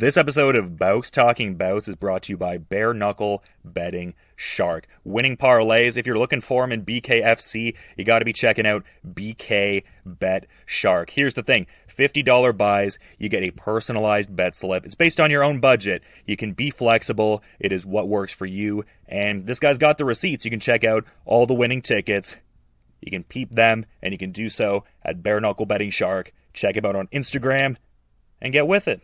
This episode of Bouts Talking Bouts is brought to you by Bare Knuckle Betting Shark. Winning parlays, if you're looking for them in BKFC, you got to be checking out BK Bet Shark. Here's the thing, $50 buys, you get a personalized bet slip. It's based on your own budget. You can be flexible. It is what works for you. And this guy's got the receipts. You can check out all the winning tickets. You can peep them, and you can do so at Bare Knuckle Betting Shark. Check him out on Instagram and get with it.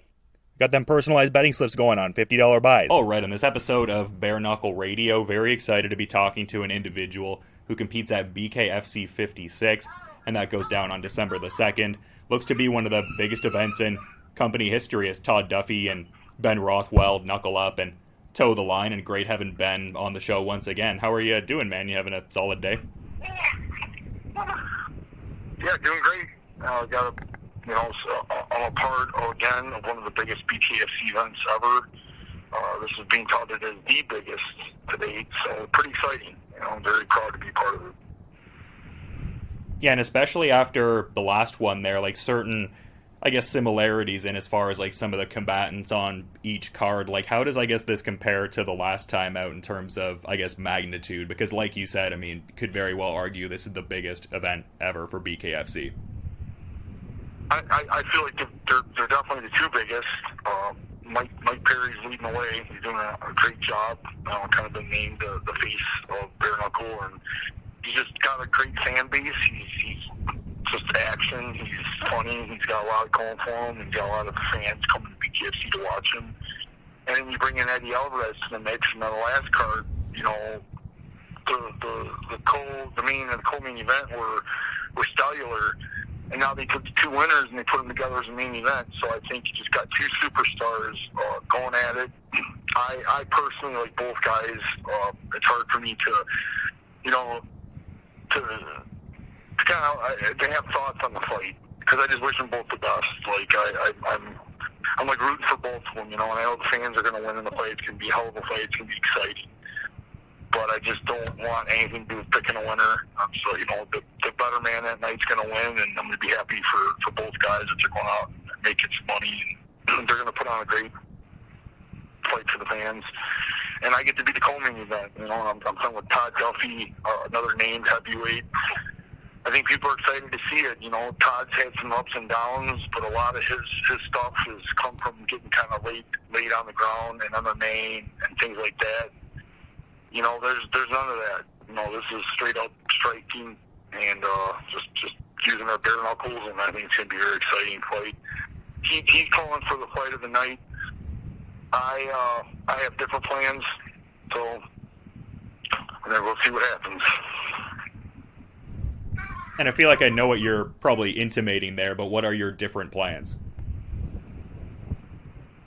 Got them personalized betting slips going on, $50 buys. All right, on this episode of Bare Knuckle Radio, very excited to be talking to an individual who competes at BKFC 56, and that goes down on December the 2nd. Looks to be one of the biggest events in company history as Todd Duffee and Ben Rothwell knuckle up and toe the line, and great having Ben on the show once again. How are you doing, man? You having a solid day? Yeah, doing great. I'm a part, again, of one of the biggest BKFC events ever. This is being touted as the biggest to date, so pretty exciting. I'm very proud to be part of it. Yeah, and especially after the last one there, like certain, I guess, similarities in as far as like some of the combatants on each card. Like, how does, I guess, this compare to the last time out in terms of, I guess, magnitude? Because like you said, I mean, could very well argue this is the biggest event ever for BKFC. I feel like they're definitely the two biggest. Mike Perry's leading the way. He's doing a great job. Kind of been named the face of Bare Knuckle, and he's just got a great fan base. He's just action. He's funny. He's got a lot going for him. He's got a lot of fans coming to BKFC to watch him. And then you bring in Eddie Alvarez to the mix, and then the last card, the main and the co-main event were stellar. And now they took the two winners and they put them together as a main event. So I think you just got two superstars going at it. I personally like both guys. It's hard for me to have thoughts on the fight because I just wish them both the best. Like I'm like rooting for both of them, and I know the fans are going to win in the fight. It's going to be a hell of a fight. It's going to be exciting. But I just don't want anything to do with picking a winner. So, the better man that night's going to win, and I'm going to be happy for both guys that they're going out and making some money. And they're going to put on a great fight for the fans. And I get to be the co-main event. I'm playing with Todd Duffee, another named heavyweight. I think people are excited to see it. Todd's had some ups and downs, but a lot of his stuff has come from getting kind of laid on the ground and MMA and things like that. There's none of that. This is straight up striking and just using our bare knuckles, and I think it's going to be a very exciting fight. He's calling for the fight of the night. I have different plans, so and then we'll see what happens. And I feel like I know what you're probably intimating there, but what are your different plans?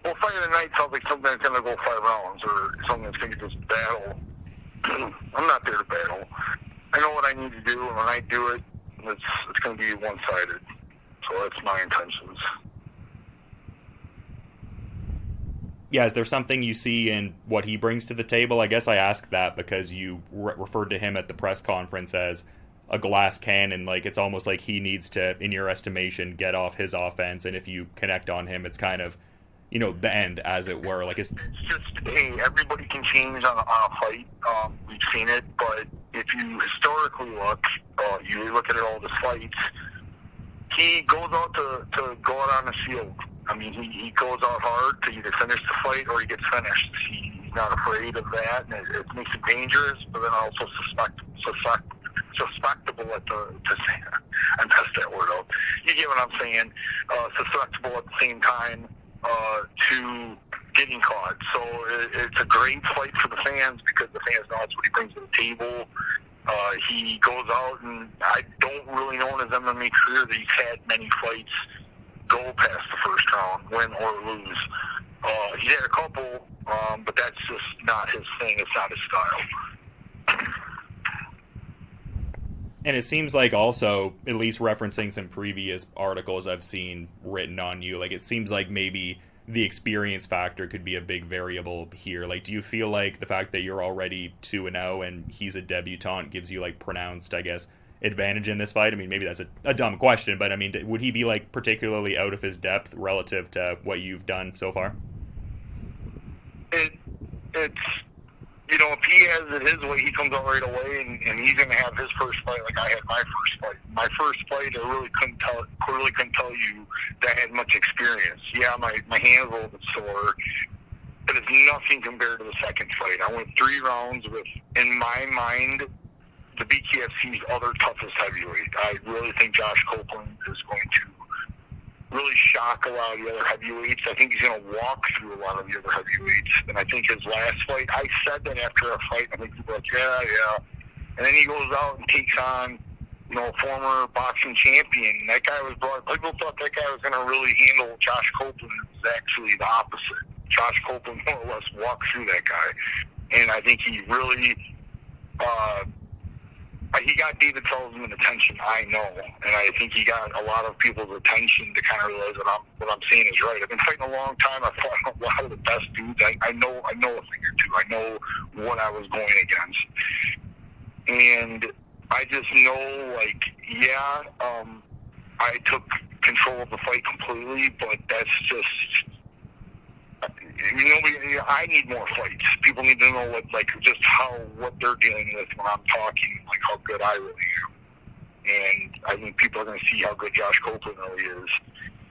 Well, fight of the night sounds like something that's going to go 5 rounds or something that's going to just battle. I'm not there to battle. I know what I need to do, and when I do it, it's going to be one-sided. So that's my intentions. Yeah, is there something you see in what he brings to the table? I guess I ask that because you referred to him at the press conference as a glass cannon. Like, it's almost like he needs to, in your estimation, get off his offense, and if you connect on him, it's kind of, the end, as it were. Like, it's just, hey, everybody can change on a fight. We've seen it, but if you historically look, you look at all the fights, he goes out to go out on the field. I mean, he goes out hard to either finish the fight or he gets finished. He's not afraid of that, and it makes him dangerous, but then also susceptible at I messed that word up. You get what I'm saying? Susceptible at the same time to getting caught. So it's a great fight for the fans because the fans know that's what he brings to the table. He goes out, and I don't really know in his MMA career that he's had many fights go past the first round, win or lose. He's had a couple, but that's just not his thing. It's not his style. And it seems like also, at least referencing some previous articles I've seen written on you, like it seems like maybe the experience factor could be a big variable here. Like, do you feel like the fact that you're already 2-0 and he's a debutant gives you like pronounced, I guess, advantage in this fight? I mean, maybe that's a dumb question, but I mean, would he be like particularly out of his depth relative to what you've done so far? It's if he has it his way, he comes out right away, and he's going to have his first fight like I had my first fight. My first fight, I really couldn't tell you that I had much experience. Yeah, my hands were a little bit sore, but it's nothing compared to the second fight. I went 3 rounds with, in my mind, the BKFC's other toughest heavyweight. I really think Josh Copeland is going to really shock a lot of the other heavyweights. I think he's going to walk through a lot of the other heavyweights. And I think his last fight, I said that after a fight, I think people are like, yeah. And then he goes out and takes on, a former boxing champion. That guy was brought, people thought that guy was going to really handle Josh Copeland. It was actually the opposite. Josh Copeland more or less walked through that guy. And I think he really, he got David Feldman attention, I know, and I think he got a lot of people's attention to kind of realize that what I'm saying is right. I've been fighting a long time. I've fought a lot of the best dudes. I know a thing or two. I know what I was going against, and I just know, I took control of the fight completely, but that's just. I need more fights. People need to know what they're dealing with when I'm talking, like how good I really am. And I think people are going to see how good Josh Copeland really is.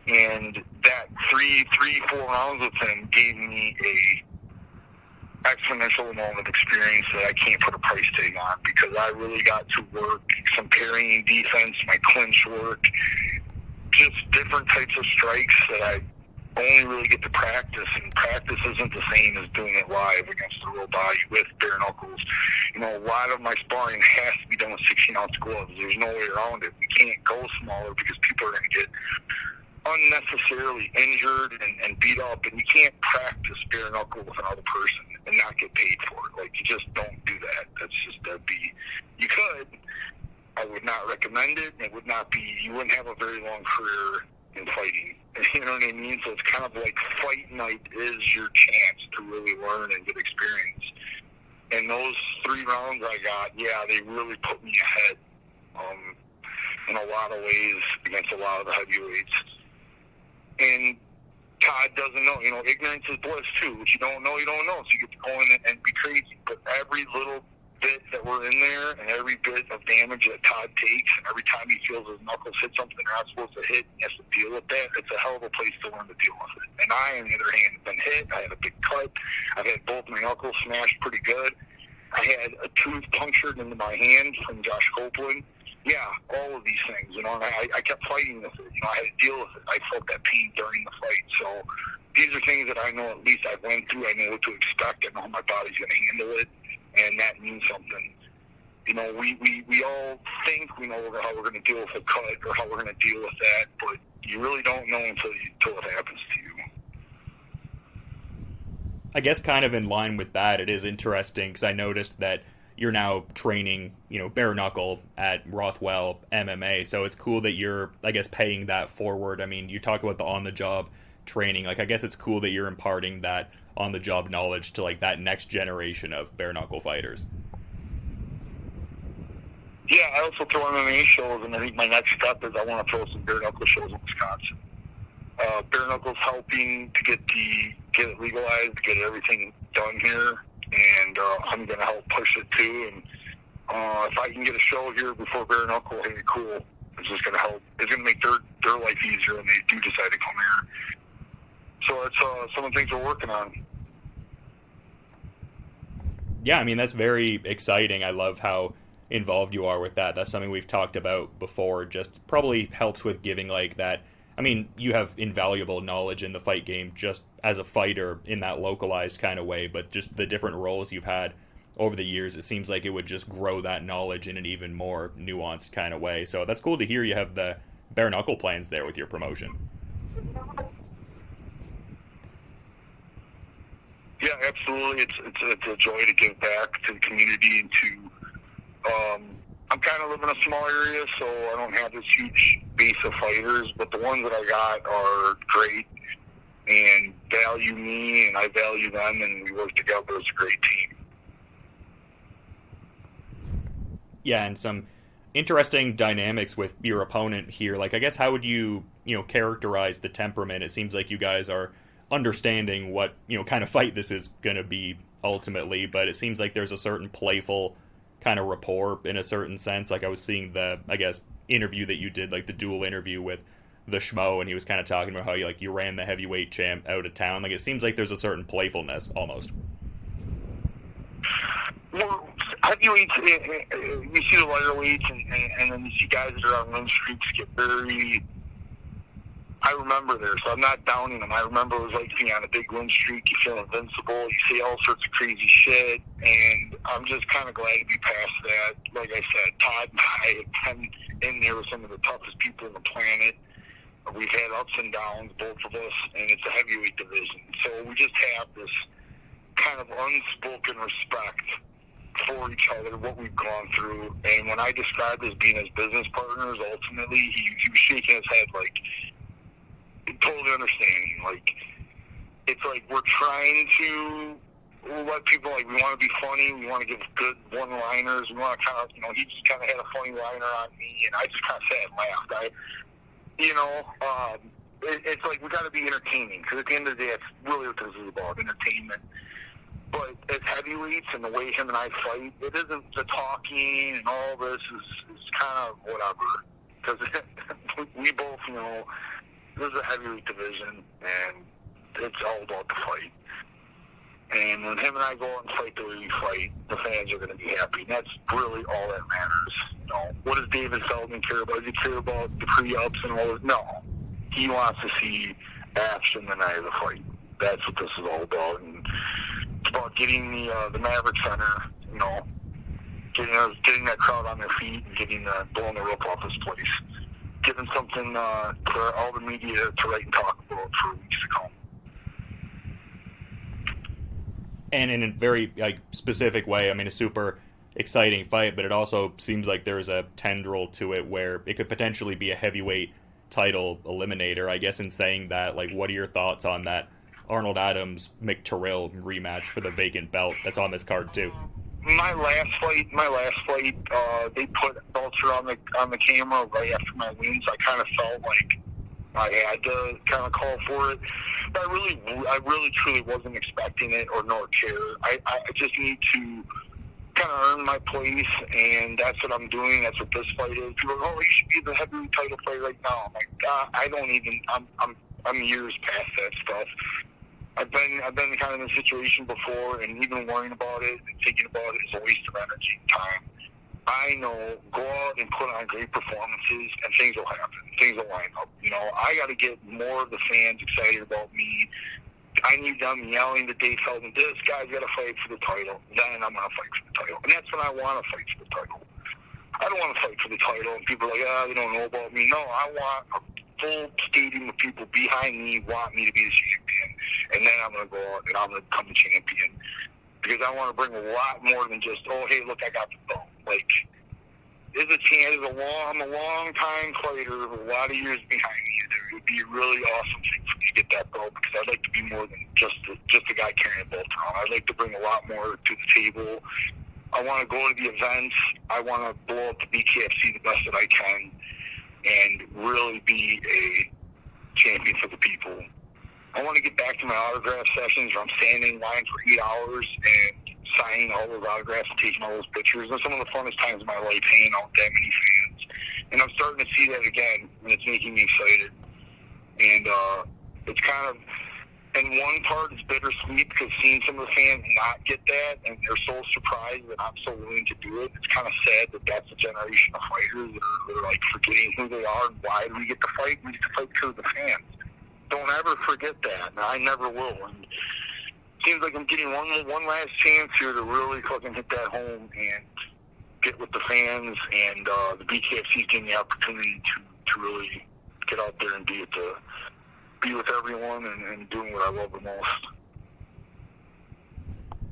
And that 4 rounds with him gave me a exponential amount of experience that I can't put a price tag on, because I really got to work some parrying defense, my clinch work, just different types of strikes that I only really get to practice, and practice isn't the same as doing it live against the real body with bare knuckles. A lot of my sparring has to be done with 16-ounce gloves. There's no way around it. We can't go smaller because people are going to get unnecessarily injured and beat up, and you can't practice bare knuckle with another person and not get paid for it. You just don't do that. You could. I would not recommend it. It would not be, you wouldn't have a very long career in fighting. You know what I mean? So it's kind of like fight night is your chance to really learn and get experience. And those 3 rounds I got, they really put me ahead in a lot of ways against a lot of the heavyweights. And Todd doesn't know. Ignorance is bliss too. What you don't know, you don't know. So you get to go in and be crazy. But every little bit that we're in there, and every bit of damage that Todd takes, and every time he feels his knuckles hit something they're not supposed to hit, he has to deal with that. It's a hell of a place to learn to deal with it. And I, on the other hand, have been hit. I had a big cut. I've had both my knuckles smashed pretty good. I had a tooth punctured into my hand from Josh Copeland. All of these things, and I kept fighting with it. I had to deal with it. I felt that pain during the fight. So these are things that I know at least I went through. I know what to expect. I know how my body's going to handle it. And that means something. We all think we know how we're going to deal with a cut or how we're going to deal with that, but you really don't know until it happens to you. I guess kind of in line with that, it is interesting because I noticed that you're now training, bare knuckle at Rothwell MMA, so it's cool that you're, I guess, paying that forward. I mean, you talk about the on-the-job training. I guess it's cool that you're imparting that on-the-job knowledge to, that next generation of bare knuckle fighters. Yeah, I also throw MMA shows, and I think my next step is I want to throw some bare knuckle shows in Wisconsin. Bare knuckle's helping to get it legalized, get everything done here, and I'm going to help push it too. And if I can get a show here before bare knuckle, hey, cool. It's just going to help. It's going to make their life easier when they do decide to come here. So it's some of the things we're working on. Yeah, I mean, that's very exciting. I love how involved you are with that. That's something we've talked about before. Just probably helps with giving that. I mean, you have invaluable knowledge in the fight game just as a fighter in that localized kind of way, but just the different roles you've had over the years, it seems like it would just grow that knowledge in an even more nuanced kind of way. So that's cool to hear you have the bare knuckle plans there with your promotion. Yeah, absolutely. It's a joy to give back to the community and to. I'm kind of live in a small area, so I don't have this huge base of fighters, but the ones that I got are great and value me, and I value them, and we work together as a great team. Yeah, and some interesting dynamics with your opponent here. I guess how would you characterize the temperament? It seems like you guys are understanding what, kind of fight this is going to be ultimately, but it seems like there's a certain playful kind of rapport in a certain sense. Like I was seeing the, I guess, interview that you did, like the dual interview with the Schmo, and he was kind of talking about how you ran the heavyweight champ out of town. Like it seems like there's a certain playfulness almost. Well, heavyweights, you see the lighter weights, and then you see guys that are on win streaks get very. I remember there, so I'm not downing them. I remember it was like being on a big win streak. You feel invincible. You see all sorts of crazy shit, and I'm just kind of glad to be past that. Like I said, Todd and I have been in there with some of the toughest people on the planet. We've had ups and downs, both of us, and it's a heavyweight division. So we just have this kind of unspoken respect for each other, what we've gone through. And when I described as being as business partners, ultimately, he was shaking his head like, totally understanding. Like, it's like we're trying to let people, like, we want to be funny, we want to give good one-liners, we want to kind of, he just kind of had a funny liner on me, and I just kind of sat and laughed. It's like we got to be entertaining, because at the end of the day, it's really what this is about, entertainment. But as heavyweights and the way him and I fight, it isn't the talking and all this is kind of whatever. Because we both know this is a heavyweight division, and it's all about the fight. And when him and I go out and fight the way we fight, the fans are going to be happy. And that's really all that matters. What does David Feldman care about? Does he care about the pre-ups and all this? No. He wants to see action the night of the fight. That's what this is all about. And it's about getting the Maverick Center, getting that crowd on their feet and blowing the rope off this place. Giving something for all the media to write and talk about for weeks to come. And in a very specific way, I mean, a super exciting fight, but it also seems like there's a tendril to it where it could potentially be a heavyweight title eliminator. I guess in saying that, what are your thoughts on that Arnold Adams Mick Terrill rematch for the vacant belt that's on this card too? My last fight, they put belts on the camera right after my wins. I kind of felt like I had to kind of call for it. But I really truly wasn't expecting it or nor care. I just need to kind of earn my place, and that's what I'm doing. That's what this fight is. People are, you should be the heavyweight title fight right now. I'm like, I don't even. I'm years past that stuff. I've been kind of in a situation before, and even worrying about it and thinking about it is a waste of energy and time. I know, go out and put on great performances, and things will happen. Things will line up. I got to get more of the fans excited about me. I need them yelling to Dave Feldman, this guy's got to fight for the title. Then I'm going to fight for the title. And that's when I want to fight for the title. I don't want to fight for the title, and people are like, they don't know about me. No, I want a full stadium of people behind me want me to be the champion. And then I'm going to go out and I'm going to become the champion. Because I want to bring a lot more than just, hey, look, I got the belt. There's a chance. I'm a long-time fighter with a lot of years behind me. It would be a really awesome thing for me to get that belt, because I'd like to be more than just a guy carrying a belt around. I'd like to bring a lot more to the table. I want to go to the events. I want to blow up the BKFC the best that I can and really be a champion for the people. I want to get back to my autograph sessions where I'm standing in line for 8 hours and signing all those autographs and taking all those pictures. Those are some of the funnest times of my life, hanging out with that many fans. And I'm starting to see that again, and it's making me excited. And it's kind of, in one part, it's bittersweet because seeing some of the fans not get that, and they're so surprised that I'm so willing to do it. It's kind of sad that that's a generation of fighters that are forgetting who they are and why do we get to fight. We get to fight because of the fans. Don't ever forget that, and I never will. And it seems like I'm getting one last chance here to really fucking hit that home and get with the fans, and the BKFC's getting the opportunity to really get out there and be with everyone and doing what I love the most.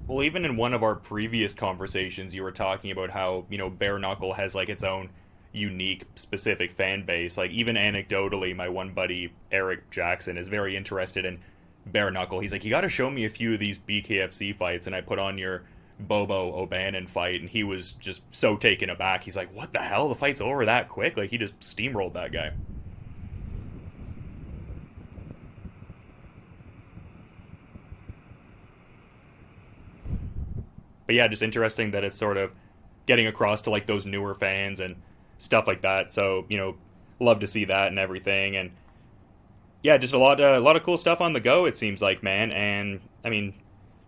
Well, even in one of our previous conversations, you were talking about how, Bare Knuckle has its own unique, specific fan base. Even anecdotally, my one buddy Eric Jackson is very interested in Bare Knuckle. He's like, you got to show me a few of these BKFC fights, and I put on your Bobo O'Bannon fight, and he was just so taken aback. He's like, what the hell? The fight's over that quick? He just steamrolled that guy. But yeah, just interesting that it's sort of getting across to like those newer fans and stuff like that. So, love to see that and everything. And yeah, just a lot of cool stuff on the go, it seems like, man. And I mean,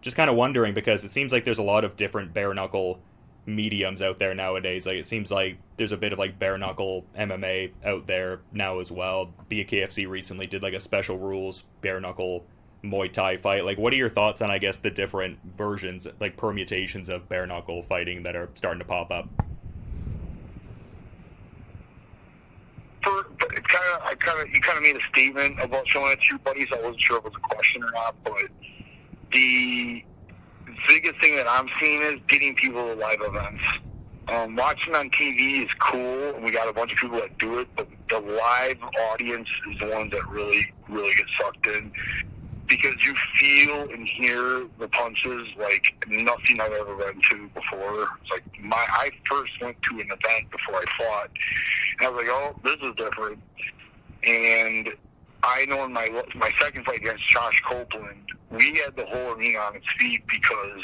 just kind of wondering, because it seems like there's a lot of different bare knuckle mediums out there nowadays. Like, it seems like there's a bit of like bare knuckle MMA out there now as well. BKFC recently did like a special rules bare knuckle Muay Thai fight. Like, what are your thoughts on, I guess, the different versions, like permutations of bare knuckle fighting that are starting to pop up? You kind of made a statement about showing it to your buddies. I wasn't sure if it was a question or not, but the biggest thing that I'm seeing is getting people to live events. Watching on TV is cool, and we got a bunch of people that do it, but the live audience is the ones that really, really get sucked in, because you feel and hear the punches like nothing I've ever been to before. It's like I first went to an event before I fought, and I was like, oh, this is different. And I know in my second fight against Josh Copeland, we had the whole arena on its feet, because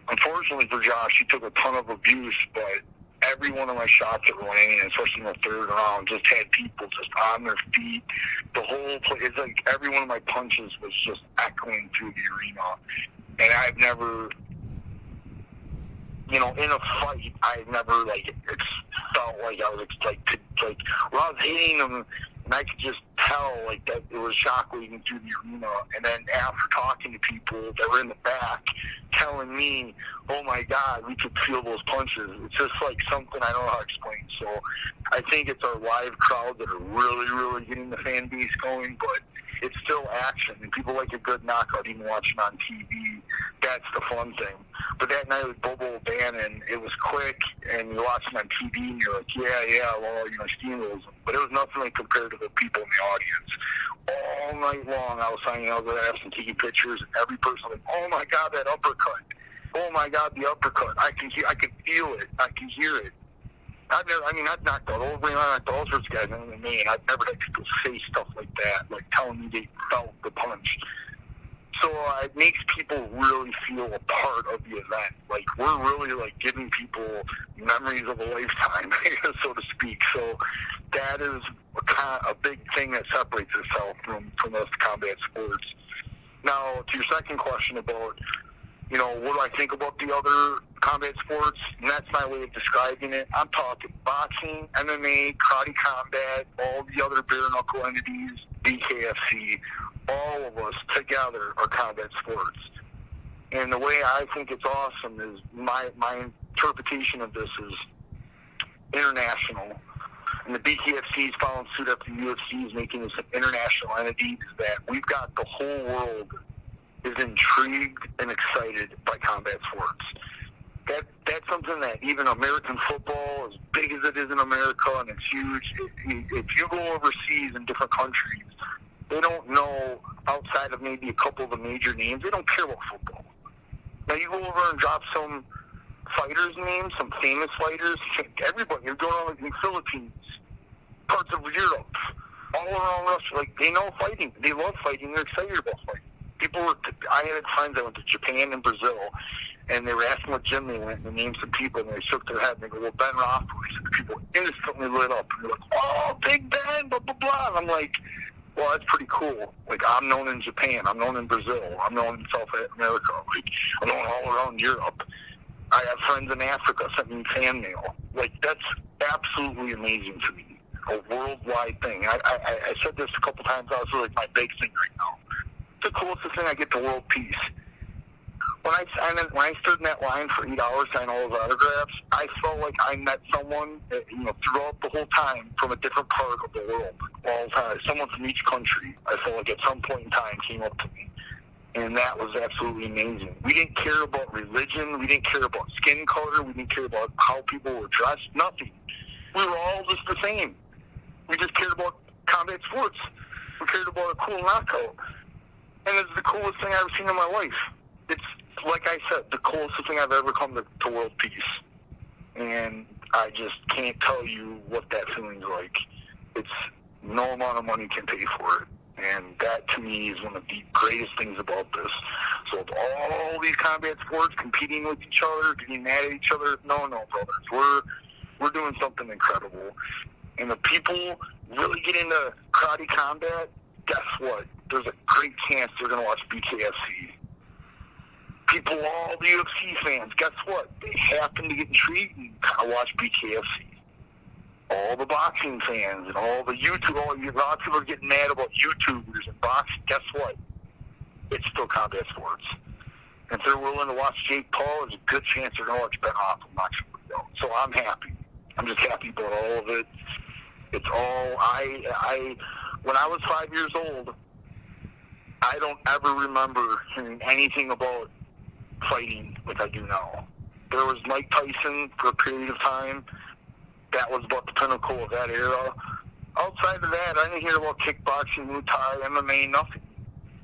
unfortunately for Josh, he took a ton of abuse, but every one of my shots that went in, especially in the third round, just had people just on their feet. The whole place, it's like every one of my punches was just echoing through the arena. And I've never, in a fight, I've never, felt like I was, like when I was hitting them, and I could just tell, like, that it was shockwaves through the arena. And then after talking to people that were in the back, telling me, oh my God, we could feel those punches. It's just like something I don't know how to explain. So I think it's our live crowd that are really, really getting the fan base going, but it's still action, and people like a good knockout, even watching on TV. That's the fun thing. But that night with Bobo O'Bannon, it was quick, and you're watching on TV, and you're like, well, steamrolls them. But it was nothing like compared to the people in the audience. All night long, I was signing autographs and taking pictures, and every person was like, oh my God, that uppercut. Oh my God, the uppercut. I can feel it. I can hear it. I've knocked out Overeem, I knocked all sorts of guys in the main. I've never had people say stuff like that, like telling me they felt the punch. So it makes people really feel a part of the event. Like, we're really, like, giving people memories of a lifetime, so to speak. So that is a big thing that separates itself from most combat sports. Now, to your second question about, what do I think about the other combat sports? And that's my way of describing it. I'm talking boxing, MMA, karate combat, all the other bare knuckle entities, BKFC, all of us together are combat sports. And the way I think it's awesome is my interpretation of this is international. And the BKFC is following suit after the UFC is making this an international entity, is that we've got the whole world is intrigued and excited by combat sports. That's something that even American football, as big as it is in America, and it's huge, if you go overseas in different countries, they don't know, outside of maybe a couple of the major names, they don't care about football. Now you go over and drop some fighters' names, some famous fighters, everybody, you're going on in the Philippines, parts of Europe, all around Russia, like, they know fighting, they love fighting, they're excited about fighting. I had friends that went to Japan and Brazil, and they were asking what gym they went, and they named some people, and they shook their head, and they go, well, Ben Rothwell. So people instantly lit up, and they're like, oh, Big Ben, blah, blah, blah. And I'm like, well, that's pretty cool. Like, I'm known in Japan, I'm known in Brazil, I'm known in South America, like, I'm known all around Europe. I have friends in Africa sent me fan mail. Like, that's absolutely amazing to me, a worldwide thing. I said this a couple times, it's like my big thing right now. The coolest thing, I get the world peace. When I stood in that line for 8 hours signing all those autographs, I felt like I met someone that, throughout the whole time from a different part of the world. All the time, someone from each country, I felt like at some point in time came up to me. And that was absolutely amazing. We didn't care about religion. We didn't care about skin color. We didn't care about how people were dressed. Nothing. We were all just the same. We just cared about combat sports. We cared about a cool knockout. And it's the coolest thing I've ever seen in my life. It's, like I said, the coolest thing I've ever come to world peace. And I just can't tell you what that feeling's like. It's no amount of money can pay for it. And that, to me, is one of the greatest things about this. So all these combat sports competing with each other, getting mad at each other, no, brothers. We're doing something incredible. And if people really get into karate combat, guess what? There's a great chance they're going to watch BKFC. People, all the UFC fans, guess what? They happen to get intrigued and kind of watch BKFC. All the boxing fans and all the YouTube, a lot of people are getting mad about YouTubers and boxing. Guess what? It's still combat sports. And if they're willing to watch Jake Paul, there's a good chance they're going to watch Ben Hoffman boxing. So I'm happy. I'm just happy about all of it. It's all, when I was 5 years old, I don't ever remember hearing anything about fighting like I do now. There was Mike Tyson for a period of time. That was about the pinnacle of that era. Outside of that, I didn't hear about kickboxing, Muay Thai, MMA, nothing.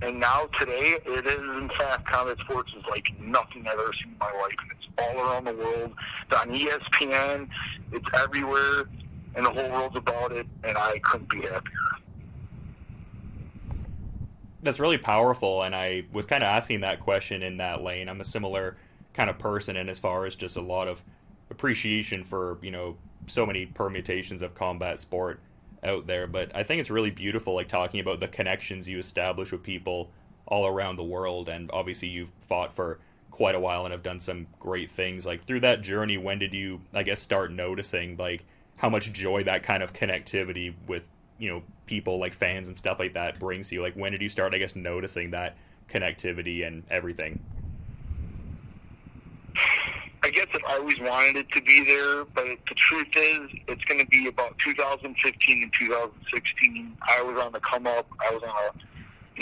And now, today, it is, in fact, combat sports is like nothing I've ever seen in my life. And it's all around the world. It's on ESPN. It's everywhere. And the whole world's about it. And I couldn't be happier. That's really powerful. And I was kind of asking that question in that lane. I'm a similar kind of person, and as far as just a lot of appreciation for, so many permutations of combat sport out there. But I think it's really beautiful, like talking about the connections you establish with people all around the world. And obviously you've fought for quite a while and have done some great things. Like, through that journey, when did you, I guess, start noticing like how much joy that kind of connectivity with, people like fans and stuff like that brings you? Like, when did you start, I guess, noticing that connectivity and everything? I guess I always wanted it to be there, but the truth is, it's going to be about 2015 and 2016. I was on the come up. I was on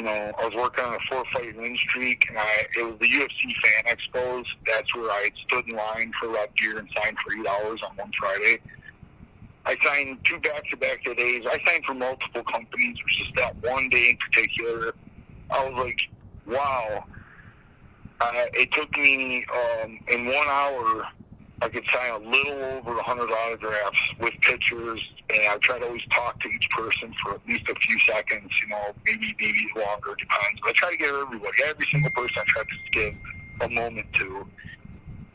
I was working on a 4-fight win streak, and it was the UFC Fan Expos. That's where I stood in line for Red Gear and signed for $8 on one Friday. I signed 2 back-to-back days. I signed for multiple companies. It was just that one day in particular. I was like, wow. It took me, in 1 hour, I could sign a little over 100 autographs with pictures, and I try to always talk to each person for at least a few seconds, maybe longer, depends. But I try to get everybody, every single person I try to give a moment to.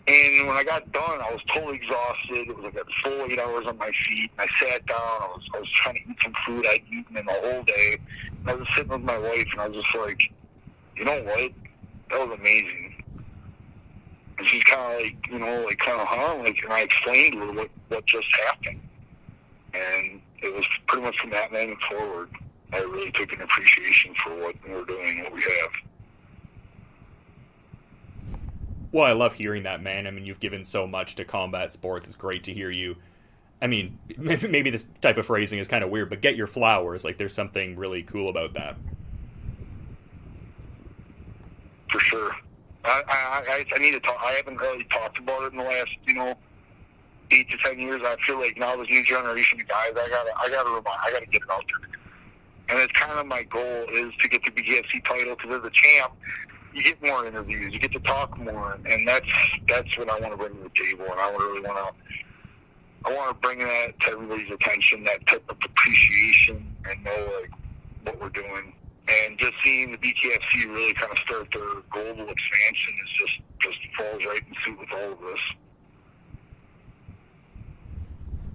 And when I got done, I was totally exhausted. It was like a full 8 hours on my feet. And I sat down. I was trying to eat some food I'd eaten in the whole day. And I was sitting with my wife, and I was just like, you know what? That was amazing. And she's kind of like, and I explained to her what just happened. And it was pretty much from that moment forward, I really took an appreciation for what we're doing, what we have. Well, I love hearing that, man. I mean, you've given so much to combat sports. It's great to hear you. I mean, maybe this type of phrasing is kind of weird, but get your flowers. Like, there's something really cool about that. For sure. I need to talk. I haven't really talked about it in the last, 8 to 10 years. I feel like now this new generation of guys, I gotta get it out there. And it's kind of my goal is to get the BKFC title, because as a champ, you get more interviews, you get to talk more, and that's what I want to bring to the table. And I want to bring that to everybody's attention, that type of appreciation, and know what we're doing. And just seeing the BKFC really kind of start their global expansion is just falls right in suit with all of this.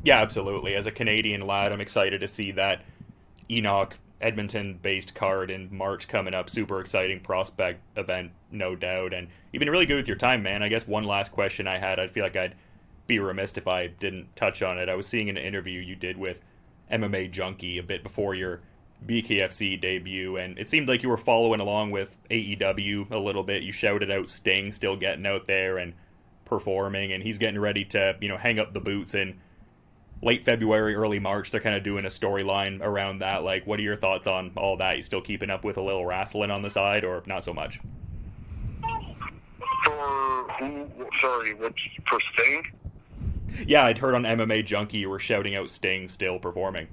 Yeah, absolutely. As a Canadian lad, I'm excited to see that Enoch Edmonton-based card in March coming up. Super exciting prospect event, no doubt. And you've been really good with your time, man. I guess one last question I had, I feel like I'd be remiss if I didn't touch on it. I was seeing an interview you did with MMA Junkie a bit before your BKFC debut, and it seemed like you were following along with AEW a little bit. You shouted out Sting still getting out there and performing, and he's getting ready to, hang up the boots in late February, early March. They're kind of doing a storyline around that. Like, what are your thoughts on all that? You still keeping up with a little wrestling on the side, or not so much? For who? Sorry, for Sting? Yeah, I'd heard on MMA Junkie you were shouting out Sting still performing.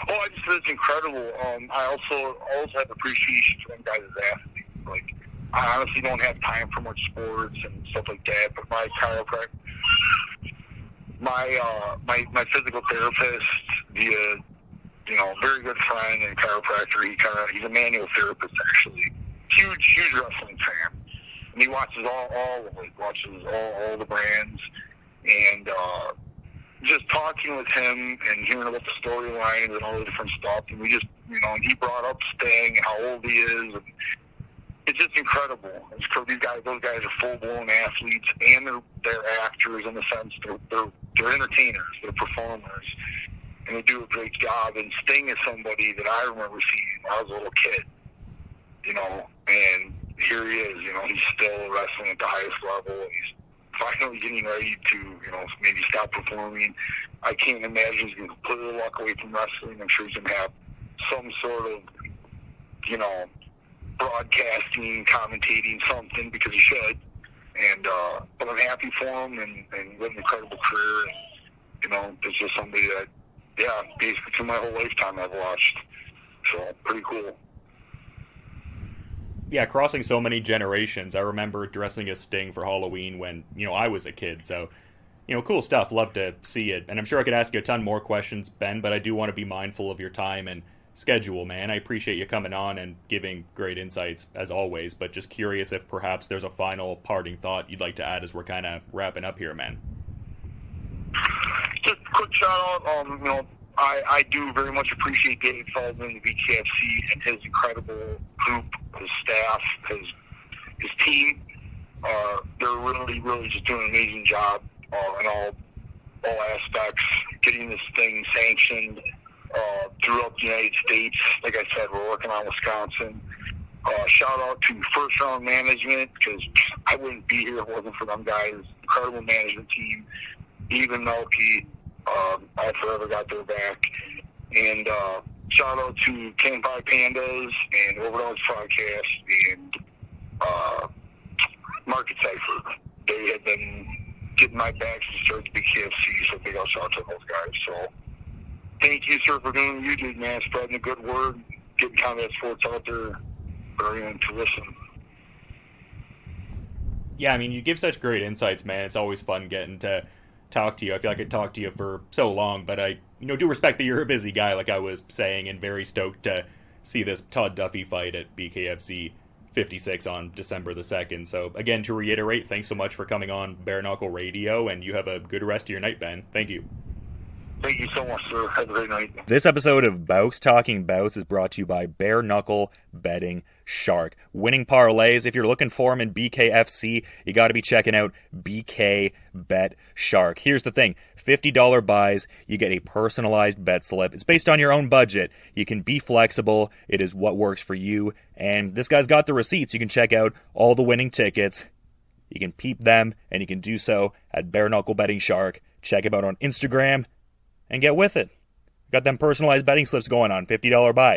Oh, I just think it's incredible. I also have appreciation for them guys as athletes. Like, I honestly don't have time for much sports and stuff like that, but my chiropractor, my physical therapist via very good friend and chiropractor. He's a manual therapist, actually. Huge wrestling fan. And he watches all of it, watches all the brands. And just talking with him and hearing about the storylines and all the different stuff. And we just, and he brought up Sting, how old he is. And it's just incredible. Those guys are full-blown athletes, and they're actors in the sense they're entertainers, they're performers, and they do a great job. And Sting is somebody that I remember seeing when I was a little kid, and here he is, he's still wrestling at the highest level, and he's finally getting ready to, maybe stop performing. I can't imagine he's going to completely walk away from wrestling. I'm sure he's going to have some sort of, broadcasting, commentating, something, because he should. And but I'm happy for him, and what an incredible career. And, it's just somebody that, basically through my whole lifetime I've watched. So, pretty cool. Yeah, crossing so many generations. I remember dressing as Sting for Halloween when, I was a kid. So, cool stuff. Love to see it. And I'm sure I could ask you a ton more questions, Ben, but I do want to be mindful of your time and schedule, man. I appreciate you coming on and giving great insights, as always, but just curious if perhaps there's a final parting thought you'd like to add as we're kind of wrapping up here, man. Just a quick shout out. I do very much appreciate David Feldman, the BKFC, and his incredible group, his staff, his team. They're really just doing an amazing job in all aspects, getting this thing sanctioned throughout the United States. Like I said, we're working on Wisconsin. Shout out to First Round Management, because I wouldn't be here if it wasn't for them guys. Incredible management team. Even Melky, I forever got their back. And shout out to Ken Pie Pandas and Overdose Podcast and Market Cipher. They have been getting my back since started the BKFC, so big shout out to those guys. So thank you, sir, for doing what you did, man. Spreading the good word, getting combat sports out there for everyone to listen. Yeah, I mean, you give such great insights, man. It's always fun getting to talk to you. I feel like I could talk to you for so long, but I do respect that you're a busy guy, like I was saying, and very stoked to see this Todd Duffee fight at BKFC 56 on December the 2nd. So, again, to reiterate, thanks so much for coming on Bare Knuckle Radio, and you have a good rest of your night, Ben. Thank you. Thank you so much, sir. Have a great night. This episode of Bouts Talking Bouts is brought to you by Bare Knuckle Betting Shark. Winning parlays, if you're looking for them in BKFC, you got to be checking out BK Bet Shark. Here's the thing, $50 buys, you get a personalized bet slip. It's based on your own budget. You can be flexible. It is what works for you. And this guy's got the receipts. You can check out all the winning tickets. You can peep them, and you can do so at Bare Knuckle Betting Shark. Check him out on Instagram and get with it. Got them personalized betting slips going on, $50 buys.